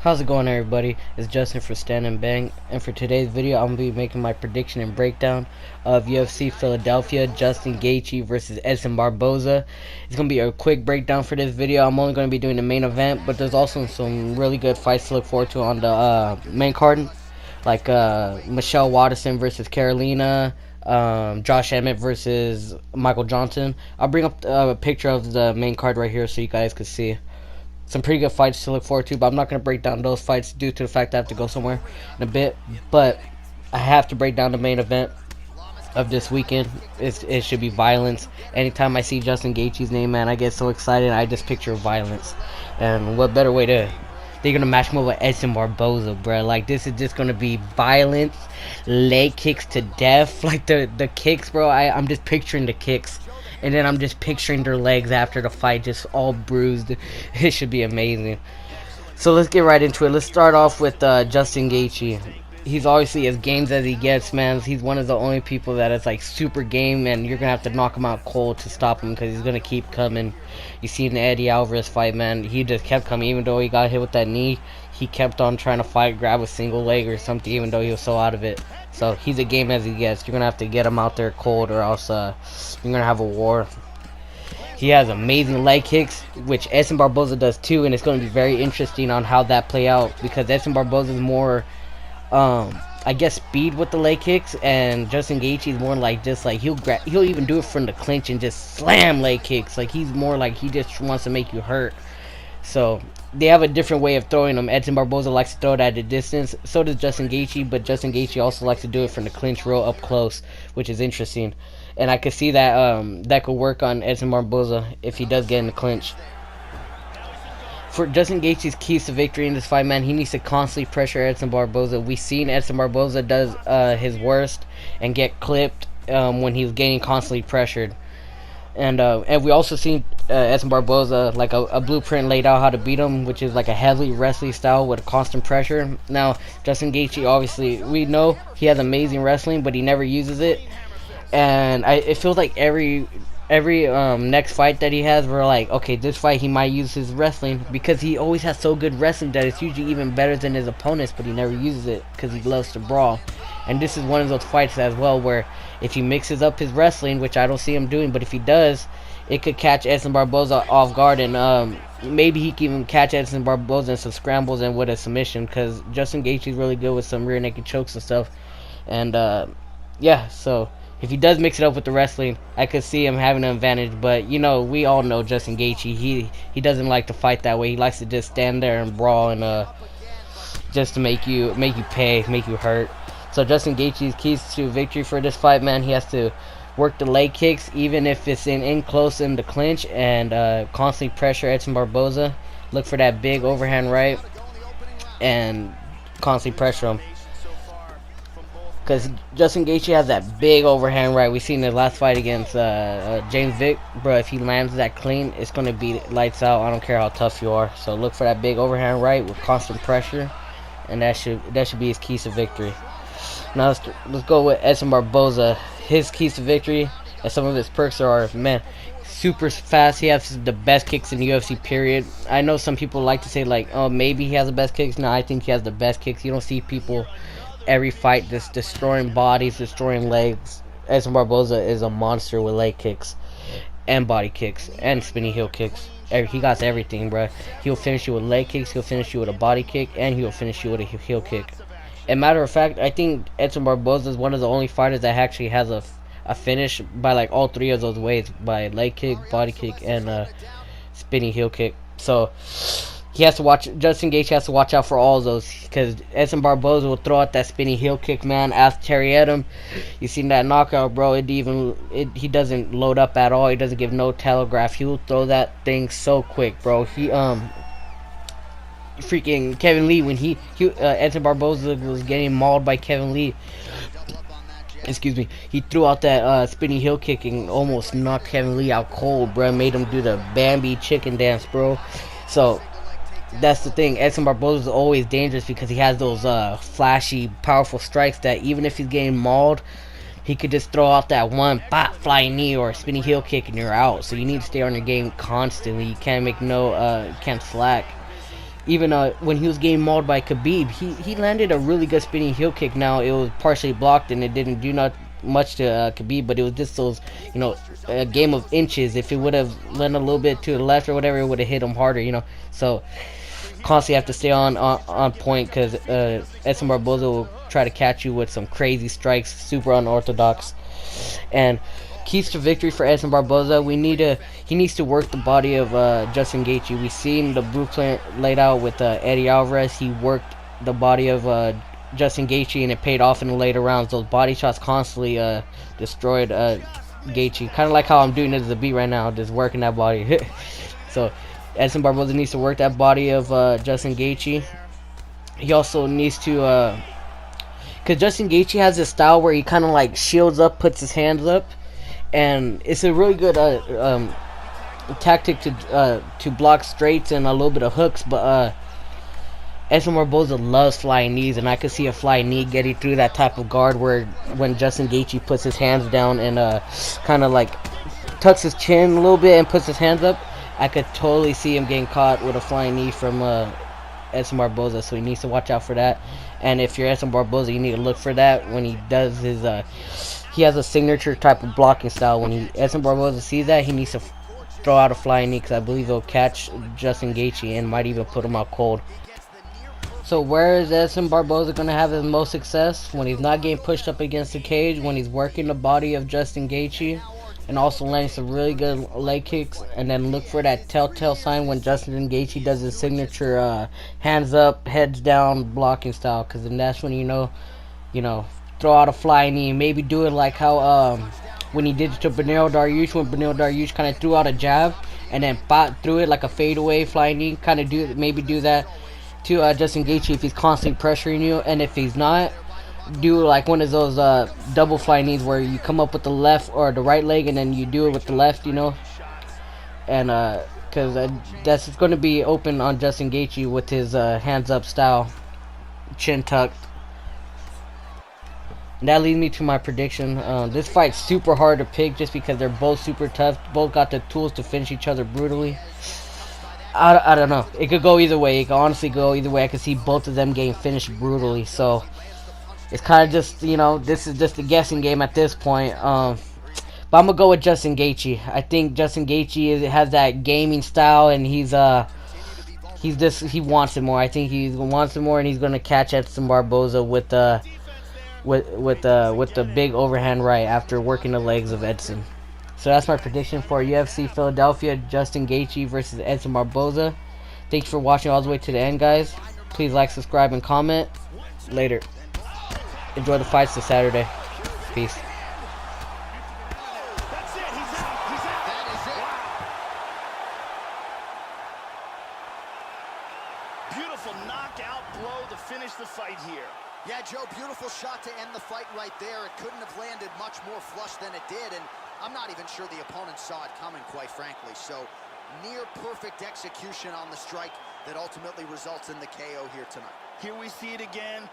How's it going, everybody? It's Justin for Stand and Bang, and for today's video I'm going to be making my prediction and breakdown of UFC Philadelphia, Justin Gaethje versus Edson Barboza. It's going to be a quick breakdown for this video. I'm only going to be doing the main event, but there's also some really good fights to look forward to on the main card, like Michelle Watterson versus Carolina, Josh Emmett versus Michael Johnson. I'll bring up a picture of the main card right here so you guys can see some pretty good fights to look forward to, but I'm not going to break down those fights due to the fact that I have to go somewhere in a bit. But I have to break down the main event of this weekend. It should be violence. Anytime I see Justin Gaethje's name, man, I get so excited. I just picture violence. And what better way to... They're going to match him up with Edson Barboza, bro. Like, this is just going to be violence, leg kicks to death. Like, the kicks, bro, I'm just picturing the kicks. And then I'm just picturing their legs after the fight, just all bruised. It should be amazing. So let's get right into it. Let's start off with Justin Gaethje. He's obviously as game as he gets, man. He's one of the only people that is like super game, and you're gonna have to knock him out cold to stop him because he's gonna keep coming. You see the Eddie Alvarez fight, man. He just kept coming, even though he got hit with that knee. He kept on trying to fight, grab a single leg or something, even though he was so out of it. So he's a game as he gets. You're gonna have to get him out there cold, or else you're gonna have a war. He has amazing leg kicks, which Edson Barboza does too, and it's going to be very interesting on how that play out because Edson Barboza is more, I guess, speed with the leg kicks, and Justin Gaethje is more like just like he'll even do it from the clinch and just slam leg kicks. Like he's more like he just wants to make you hurt. So they have a different way of throwing them. Edson Barboza likes to throw it at a distance. So does Justin Gaethje, but Justin Gaethje also likes to do it from the clinch real up close, which is interesting. And I could see that that could work on Edson Barboza if he does get in the clinch. For Justin Gaethje's keys to victory in this fight, man, he needs to constantly pressure Edson Barboza. We've seen Edson Barboza does his worst and get clipped when he's getting constantly pressured. And we also seen Edson Barboza, like a blueprint laid out how to beat him, which is like a heavy wrestling style with constant pressure. Now, Justin Gaethje, obviously, we know he has amazing wrestling, but he never uses it. And it feels like every next fight that he has, we're like, okay, this fight he might use his wrestling because he always has so good wrestling that it's usually even better than his opponents, but he never uses it because he loves to brawl. And this is one of those fights as well where if he mixes up his wrestling, which I don't see him doing, but if he does, it could catch Edson Barboza off guard, and maybe he can even catch Edson Barboza in some scrambles and with a submission because Justin Gaethje is really good with some rear naked chokes and stuff. And yeah, so if he does mix it up with the wrestling, I could see him having an advantage. But you know, we all know Justin Gaethje. He doesn't like to fight that way. He likes to just stand there and brawl and just to make you pay, make you hurt. So Justin Gaethje's keys to victory for this fight, man, he has to work the leg kicks, even if it's in close in the clinch, and constantly pressure Edson Barboza. Look for that big overhand right, and constantly pressure him. Because Justin Gaethje has that big overhand right. We seen the last fight against James Vick. Bro, if he lands that clean, it's going to be lights out. I don't care how tough you are. So look for that big overhand right with constant pressure. And that should be his keys to victory. Now let's go with Edson Barboza. His keys to victory and some of his perks are, man, super fast. He has the best kicks in the UFC, period. I know some people like to say, like, oh, maybe he has the best kicks. No, I think he has the best kicks. You don't see people every fight just destroying bodies, destroying legs. Edson Barboza is a monster with leg kicks and body kicks and spinning heel kicks. He got everything, bro. He'll finish you with leg kicks, he'll finish you with a body kick, and he'll finish you with a heel kick. And matter of fact, I think Edson Barboza is one of the only fighters that actually has a finish by like all three of those ways, by leg kick, body kick, and spinning heel kick. So he has to watch. Justin Gaethje has to watch out for all of those because Edson Barboza will throw out that spinning heel kick, man. Ask Terry Edom. You seen that knockout, bro? He doesn't load up at all. He doesn't give no telegraph. He will throw that thing so quick, bro. Freaking Kevin Lee, when Edson Barboza was getting mauled by Kevin Lee, excuse me, he threw out that spinning heel kick and almost knocked Kevin Lee out cold, bro. Made him do the Bambi chicken dance, bro. So that's the thing. Edson Barboza is always dangerous because he has those flashy, powerful strikes that even if he's getting mauled, he could just throw out that one flying knee or spinning heel kick and you're out. So you need to stay on your game constantly. You can't make can't slack. even when he was getting mauled by Khabib, he landed a really good spinning heel kick. Now it was partially blocked and it didn't do not much to Khabib, but it was just those, a game of inches. If it would have landed a little bit to the left or whatever, it would have hit him harder. So constantly have to stay on point, because Edson Barboza will try to catch you with some crazy strikes, super unorthodox. And keys to victory for Edson Barboza, he needs to work the body of Justin Gaethje. We've seen the blueprint laid out with Eddie Alvarez. He worked the body of Justin Gaethje, and it paid off in the later rounds. Those body shots constantly destroyed Gaethje, kind of like how I'm doing this as a beat right now, just working that body. So Edson Barboza needs to work that body of Justin Gaethje. He also needs to, because Justin Gaethje has this style where he kind of like shields up, puts his hands up, and it's a really good tactic to block straights and a little bit of hooks. But Edson Barboza loves flying knees, and I could see a flying knee getting through that type of guard where when Justin Gaethje puts his hands down and kind of like tucks his chin a little bit and puts his hands up, I could totally see him getting caught with a flying knee from Edson Barboza. So he needs to watch out for that. And if you're Edson Barboza, you need to look for that when he does his he has a signature type of blocking style. When Edson Barboza sees that, he needs to throw out a flying knee, because I believe he'll catch Justin Gaethje and might even put him out cold. So where is Edson Barboza going to have his most success? When he's not getting pushed up against the cage, when he's working the body of Justin Gaethje, and also landing some really good leg kicks. And then look for that telltale sign when Justin Gaethje does his signature hands up, heads down blocking style, because then that's when you know, throw out a flying knee. Maybe do it like how when he did it to Beneil Dariush, when Beneil Dariush kind of threw out a jab and then threw it like a fadeaway flying knee. Kind of do that to Justin Gaethje if he's constantly pressuring you. And if he's not, do like one of those double flying knees where you come up with the left or the right leg and then you do it with the left, and because that's going to be open on Justin Gaethje with his hands up style, chin tucked. And that leads me to my prediction. This fight's super hard to pick just because they're both super tough. Both got the tools to finish each other brutally. I don't know. It could go either way. It could honestly go either way. I could see both of them getting finished brutally. So it's kind of just, this is just a guessing game at this point. But I'm going to go with Justin Gaethje. I think Justin Gaethje has that gaming style, and he wants it more. I think he wants it more, and he's going to catch Edson Barboza with the big overhand right after working the legs of Edson. So that's my prediction for UFC Philadelphia, Justin Gaethje versus Edson Barboza. Thanks for watching all the way to the end, guys. Please like, subscribe, and comment. Later. Enjoy the fights this Saturday. Peace. Beautiful knockout blow to finish the fight here. Yeah, Joe, beautiful shot to end the fight right there. It couldn't have landed much more flush than it did, and I'm not even sure the opponent saw it coming, quite frankly. So, near perfect execution on the strike that ultimately results in the KO here tonight. Here we see it again.